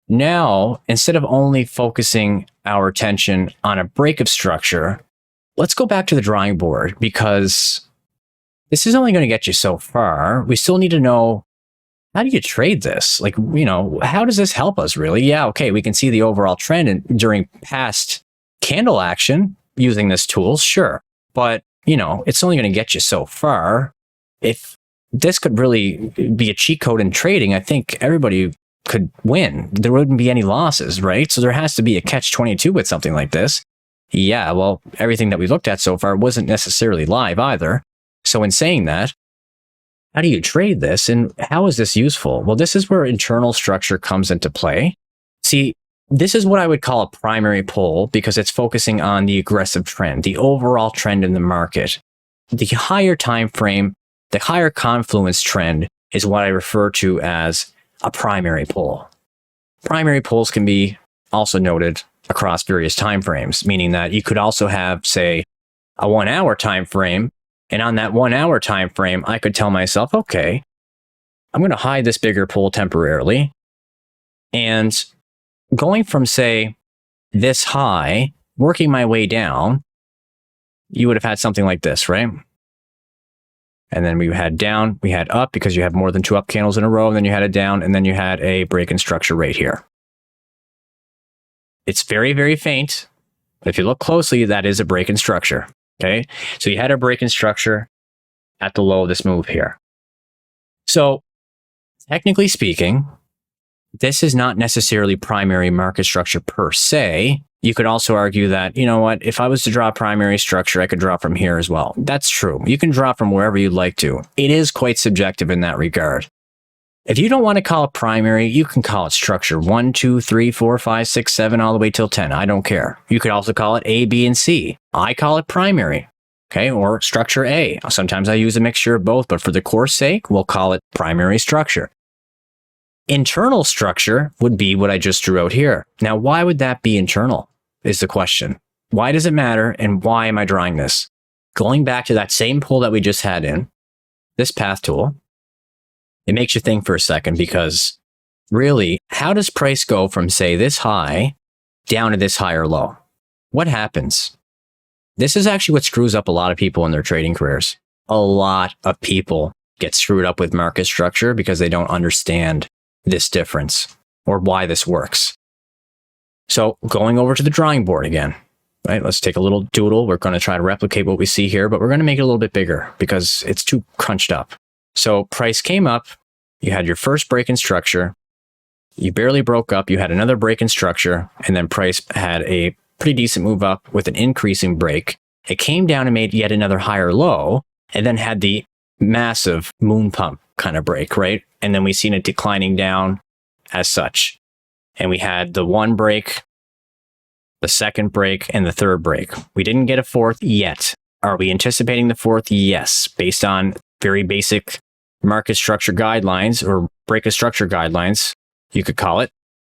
Now, instead of only focusing our attention on a break of structure, let's go back to the drawing board, because this is only going to get you so far. We still need to know, how do you trade this? Like, how does this help us really? Yeah, okay, we can see the overall trend during past candle action using this tool, sure. But, it's only going to get you so far. If this could really be a cheat code in trading, I think everybody could win. There wouldn't be any losses, right? So there has to be a catch-22 with something like this. Yeah, well, everything that we looked at so far wasn't necessarily live either. So in saying that, how do you trade this, and how is this useful? Well, this is where internal structure comes into play. See, this is what I would call a primary pull, because it's focusing on the aggressive trend, the overall trend in the market. The higher time frame, the higher confluence trend is what I refer to as a primary pull. Primary pulls can be also noted across various time frames, meaning that you could also have, say, a 1 hour time frame. And on that 1 hour time frame, I could tell myself, okay, I'm going to hide this bigger pull temporarily. And going from, say, this high, working my way down, you would have had something like this, right? And then we had down, we had up, because you have more than 2 up candles in a row, and then you had a down, and then you had a break in structure right here. It's very, very faint, but if you look closely, that is a break in structure. Okay, so you had a break in structure at the low of this move here. So technically speaking, this is not necessarily primary market structure per se. You could also argue that, if I was to draw primary structure, I could draw from here as well. That's true. You can draw from wherever you'd like to. It is quite subjective in that regard. If you don't want to call it primary, you can call it structure 1, 2, 3, 4, 5, 6, 7, all the way till 10. I don't care. You could also call it A, B, and C. I call it primary, okay, or structure A. Sometimes I use a mixture of both, but for the course sake, we'll call it primary structure. Internal structure would be what I just drew out here. Now, why would that be internal is the question. Why does it matter, and why am I drawing this? Going back to that same pull that we just had in, this path tool, it makes you think for a second, because really, how does price go from, say, this high down to this higher low? What happens? This is actually what screws up a lot of people in their trading careers. A lot of people get screwed up with market structure because they don't understand this difference or why this works. So going over to the drawing board again, right? Let's take a little doodle. We're going to try to replicate what we see here, but we're going to make it a little bit bigger because it's too crunched up. So price came up, you had your first break in structure, you barely broke up, you had another break in structure, and then price had a pretty decent move up with an increasing break. It came down and made yet another higher low, and then had the massive moon pump kind of break, right? And then we seen it declining down as such. And we had the one break, the second break, and the third break. We didn't get a fourth yet. Are we anticipating the fourth? Yes, based on very basic market structure guidelines, or break of structure guidelines, you could call it.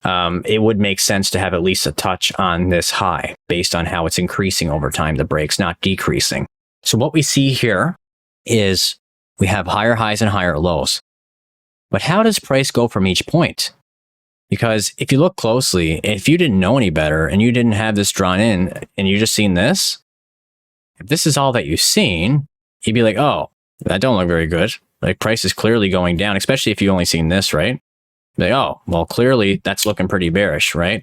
It would make sense to have at least a touch on this high based on how it's increasing over time, the breaks, not decreasing. So what we see here is we have higher highs and higher lows. But how does price go from each point? Because if you look closely, if you didn't know any better and you didn't have this drawn in and you just seen this, if this is all that you've seen, you'd be like, oh, that don't look very good. Like, price is clearly going down, especially if you only seen this, right? Like, oh, well, clearly that's looking pretty bearish, right?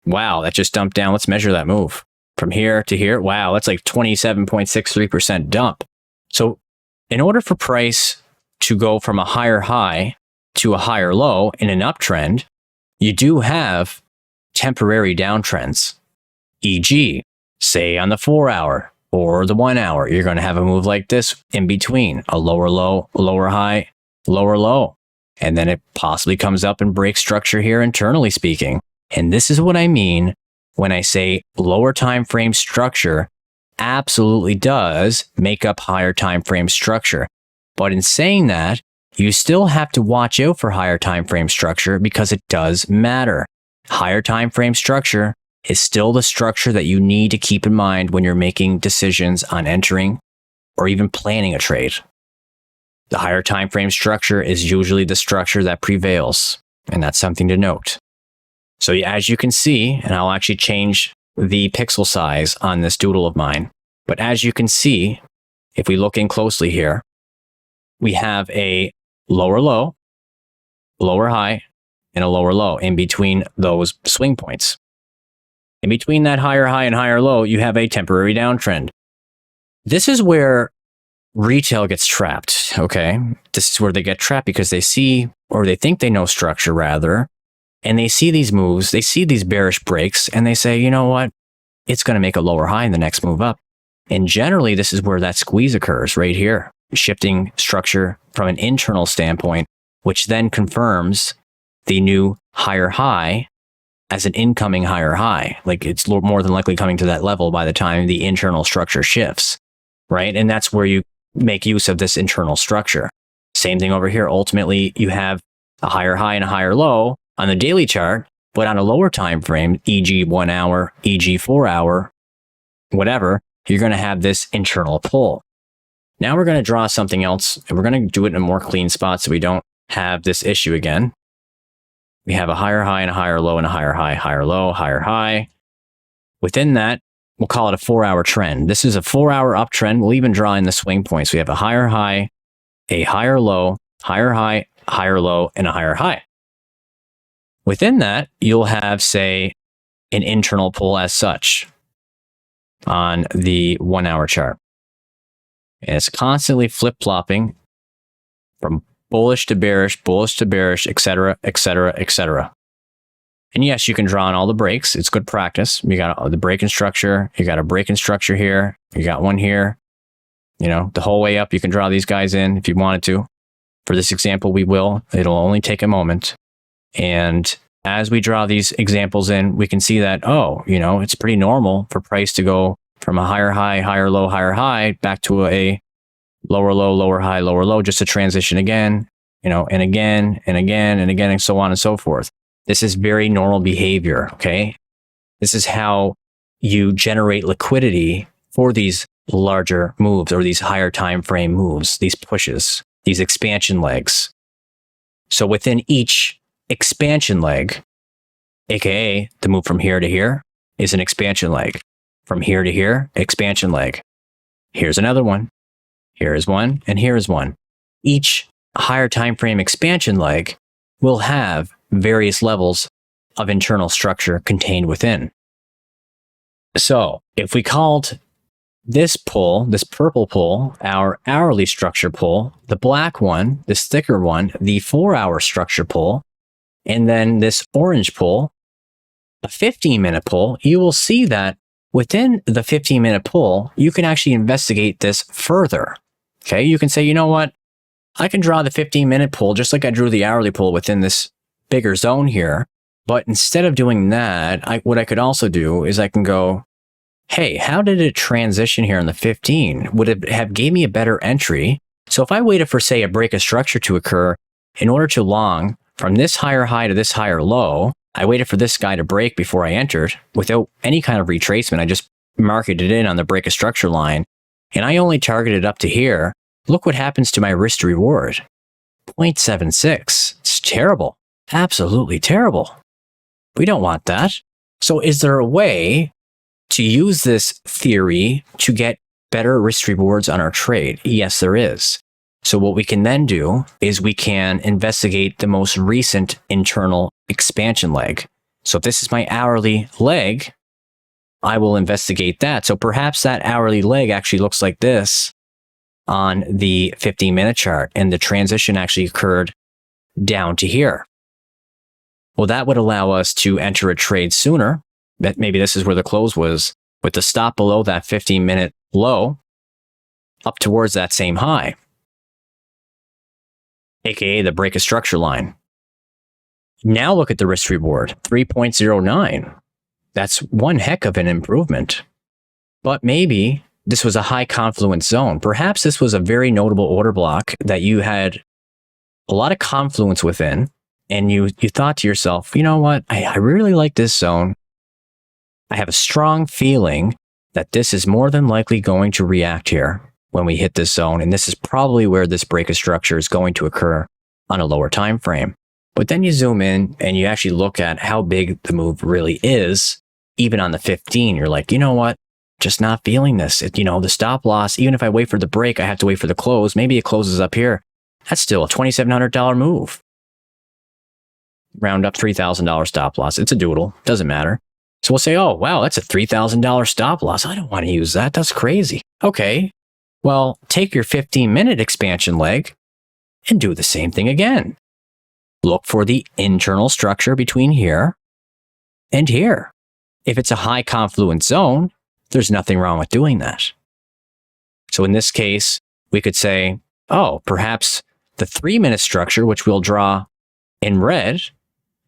Wow, that just dumped down. Let's measure that move from here to here. Wow, that's like 27.63% dump. So in order for price to go from a higher high to a higher low in an uptrend, you do have temporary downtrends. E.g., say on the 4 hour or the 1 hour, you're going to have a move like this in between, a lower low, lower high, lower low. And then it possibly comes up and breaks structure here internally speaking. And this is what I mean when I say lower time frame structure absolutely does make up higher time frame structure. But in saying that, you still have to watch out for higher time frame structure because it does matter. Higher time frame structure is still the structure that you need to keep in mind when you're making decisions on entering or even planning a trade. The higher time frame structure is usually the structure that prevails, and that's something to note. So as you can see, and I'll actually change the pixel size on this doodle of mine, but as you can see, if we look in closely here, we have a lower low, lower high, and a lower low in between those swing points. In between that higher high and higher low, you have a temporary downtrend. This is where retail gets trapped, okay? This is where they get trapped because they see, or they think they know structure rather, and they see these moves, they see these bearish breaks, and they say, you know what? It's going to make a lower high in the next move up. And generally, this is where that squeeze occurs right here, shifting structure from an internal standpoint, which then confirms the new higher high as an incoming higher high. Like it's more than likely coming to that level by the time the internal structure shifts, right? And that's where you make use of this internal structure. Same thing over here. Ultimately, you have a higher high and a higher low on the daily chart, but on a lower time frame, e.g. 1 hour, e.g. 4 hour, whatever, you're going to have this internal pull. Now we're going to draw something else, and we're going to do it in a more clean spot so we don't have this issue again. We have a higher high and a higher low and a higher high, higher low, higher high. Within that, we'll call it a 4-hour trend. This is a 4-hour uptrend. We'll even draw in the swing points. We have a higher high, a higher low, higher high, higher low, and a higher high. Within that, you'll have, say, an internal pull as such on the 1-hour chart. And it's constantly flip-flopping from bullish to bearish, etc., etc., etc. And yes, you can draw on all the breaks. It's good practice. You got the break in structure. You got a break in structure here. You got one here. You know, the whole way up, you can draw these guys in if you wanted to. For this example, we will. It'll only take a moment. And as we draw these examples in, we can see that, oh, you know, it's pretty normal for price to go from a higher high, higher low, higher high back to a lower low, lower high, lower low, just to transition again, you know, and again, and again, and again, and so on and so forth. This is very normal behavior, okay? This is how you generate liquidity for these larger moves or these higher time frame moves, these pushes, these expansion legs. So within each expansion leg, aka the move from here to here, is an expansion leg. From here to here, expansion leg. Here's another one. Here is one, and here is one. Each higher time frame expansion leg will have various levels of internal structure contained within. So if we called this pull, this purple pull, our hourly structure pull, the black one, this thicker one, the 4-hour structure pull, and then this orange pull, a 15-minute pull, you will see that within the 15-minute pull, you can actually investigate this further. Okay, you can say, you know what? I can draw the 15-minute pull just like I drew the hourly pull within this bigger zone here. But instead of doing that, what I could also do is I can go, hey, how did it transition here in the 15? Would it have gave me a better entry? So if I waited for, say, a break of structure to occur in order to long from this higher high to this higher low, I waited for this guy to break before I entered without any kind of retracement. I just marketed it in on the break of structure line, and I only targeted up to here. Look what happens to my risk to reward. 0.76. It's terrible. Absolutely terrible. We don't want that. So is there a way to use this theory to get better risk rewards on our trade? Yes, there is. So what we can then do is we can investigate the most recent internal expansion leg. So if this is my hourly leg, I will investigate that. So perhaps that hourly leg actually looks like this on the 15-minute chart, and the transition actually occurred down to here. Well, that would allow us to enter a trade sooner. Maybe this is where the close was, with the stop below that 15-minute low up towards that same high, aka the break of structure line. Now look at the risk reward, 3.09. That's one heck of an improvement. But maybe this was a high confluence zone. Perhaps this was a very notable order block that you had a lot of confluence within, and you thought to yourself, you know what, I really like this zone. I have a strong feeling that this is more than likely going to react here when we hit this zone, and this is probably where this break of structure is going to occur on a lower time frame. But then you zoom in and you actually look at how big the move really is. Even on the 15, you're like, you know what? Just not feeling this. The stop loss, even if I wait for the break, I have to wait for the close. Maybe it closes up here. That's still a $2,700 move. Round up $3,000 stop loss. It's a doodle. Doesn't matter. So we'll say, oh, wow, that's a $3,000 stop loss. I don't want to use that. That's crazy. Okay. Well, take your 15-minute expansion leg and do the same thing again. Look for the internal structure between here and here. If it's a high confluence zone, there's nothing wrong with doing that. So in this case, we could say, oh, perhaps the 3-minute structure, which we'll draw in red,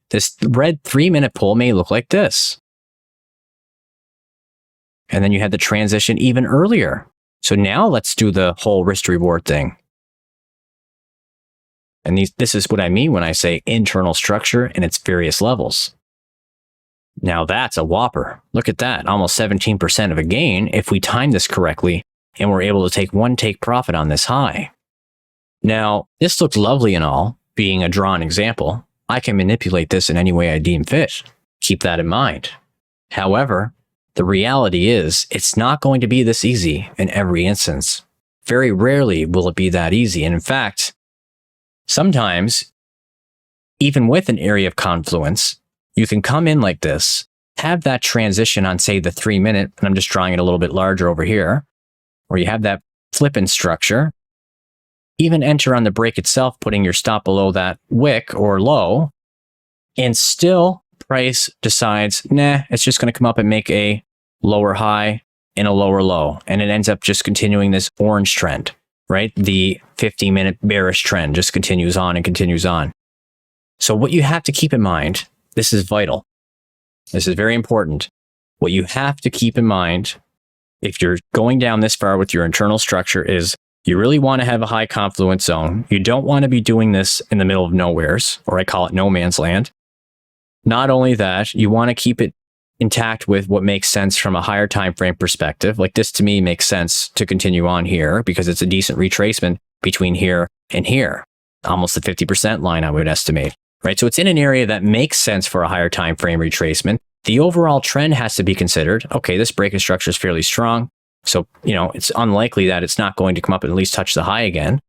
this red 3-minute pull may look like this. And then you had the transition even earlier. So now let's do the whole risk reward thing. And this is what I mean when I say internal structure and its various levels. Now that's a whopper. Look at that, almost 17% of a gain if we time this correctly and we're able to take one take profit on this high. Now, this looks lovely and all, being a drawn example. I can manipulate this in any way I deem fit. Keep that in mind. However, the reality is it's not going to be this easy in every instance. Very rarely will it be that easy. And in fact, sometimes, even with an area of confluence, you can come in like this, have that transition on, say, the 3-minute, and I'm just drawing it a little bit larger over here, where you have that flip-in structure, even enter on the break itself, putting your stop below that wick or low, and still price decides, nah, it's just going to come up and make a lower high and a lower low, and it ends up just continuing this orange trend, right? The 15-minute bearish trend just continues on and continues on. So what you have to keep in mind, this is vital. This is very important. What you have to keep in mind if you're going down this far with your internal structure is you really want to have a high confluence zone. You don't want to be doing this in the middle of nowheres, or I call it no man's land. Not only that, you want to keep it intact with what makes sense from a higher time frame perspective. Like this to me makes sense to continue on here because it's a decent retracement between here and here. Almost the 50% line, I would estimate. Right? So it's in an area that makes sense for a higher time frame retracement. The overall trend has to be considered. Okay, this break and structure is fairly strong. So, it's unlikely that it's not going to come up and at least touch the high again.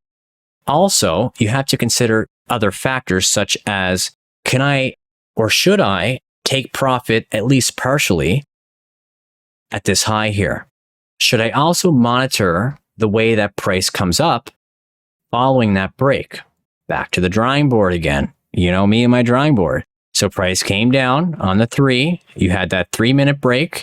Also, you have to consider other factors such as, can I or should I take profit at least partially at this high here? Should I also monitor the way that price comes up following that break? Back to the drawing board again. You know me and my drawing board. So price came down on the 3. You had that 3-minute break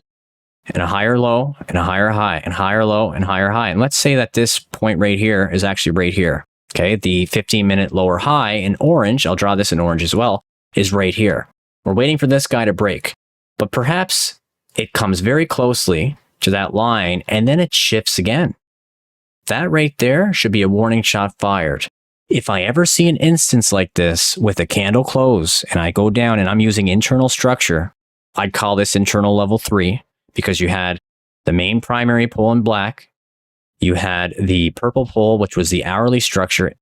and a higher low and a higher high and higher low and higher high. And let's say that this point right here is actually right here. Okay, the 15-minute lower high in orange, I'll draw this in orange as well, is right here. We're waiting for this guy to break. But perhaps it comes very closely to that line and then it shifts again. That right there should be a warning shot fired. If I ever see an instance like this with a candle close and I go down and I'm using internal structure, I'd call this internal level 3 because you had the main primary pull in black, you had the purple pull, which was the hourly structure,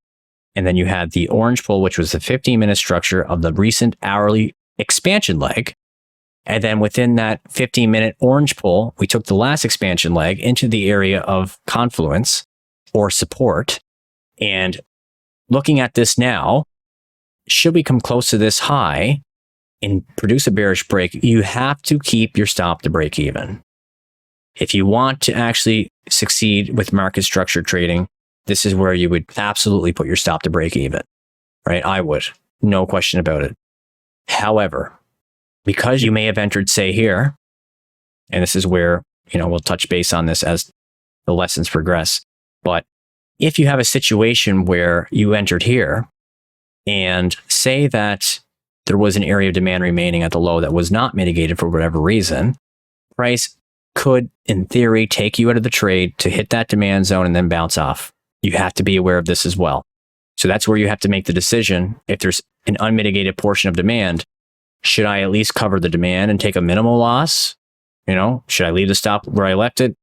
and then you had the orange pull, which was the 15-minute structure of the recent hourly expansion leg. And then within that 15-minute orange pull, we took the last expansion leg into the area of confluence or support. And looking at this now, should we come close to this high and produce a bearish break, you have to keep your stop to break even. If you want to actually succeed with market structure trading, this is where you would absolutely put your stop to break even, right? I would, no question about it. However, because you may have entered, say here, and this is where, we'll touch base on this as the lessons progress, but if you have a situation where you entered here and say that there was an area of demand remaining at the low that was not mitigated for whatever reason, price could, in theory, take you out of the trade to hit that demand zone and then bounce off. You have to be aware of this as well. So that's where you have to make the decision. If there's an unmitigated portion of demand, should I at least cover the demand and take a minimal loss? Should I leave the stop where I left it?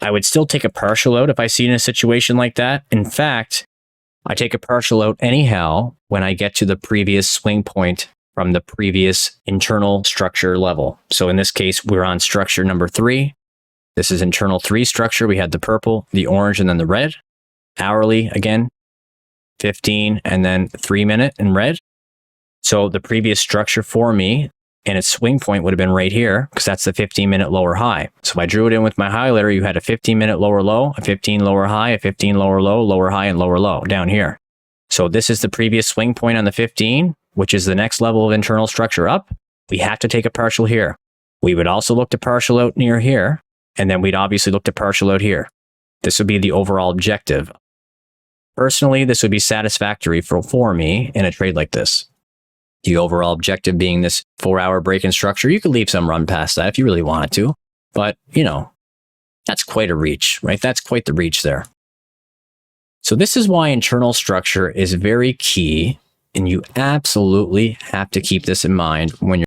I would still take a partial out if I see in a situation like that. In fact, I take a partial out anyhow when I get to the previous swing point from the previous internal structure level. So in this case, we're on structure number 3. This is internal 3 structure. We had the purple, the orange, and then the red. Hourly, again, 15, and then 3 minute in red. So the previous structure for me and its swing point would have been right here because that's the 15-minute lower high. So if I drew it in with my highlighter, you had a 15-minute lower low, a 15 lower high, a 15 lower low, lower high, and lower low down here. So this is the previous swing point on the 15, which is the next level of internal structure up. We have to take a partial here. We would also look to partial out near here, and then we'd obviously look to partial out here. This would be the overall objective. Personally, this would be satisfactory for me in a trade like this. The overall objective being this 4-hour break-in structure. You could leave some run past that if you really wanted to, but that's quite a reach, right? That's quite the reach there. So this is why internal structure is very key, and you absolutely have to keep this in mind when you're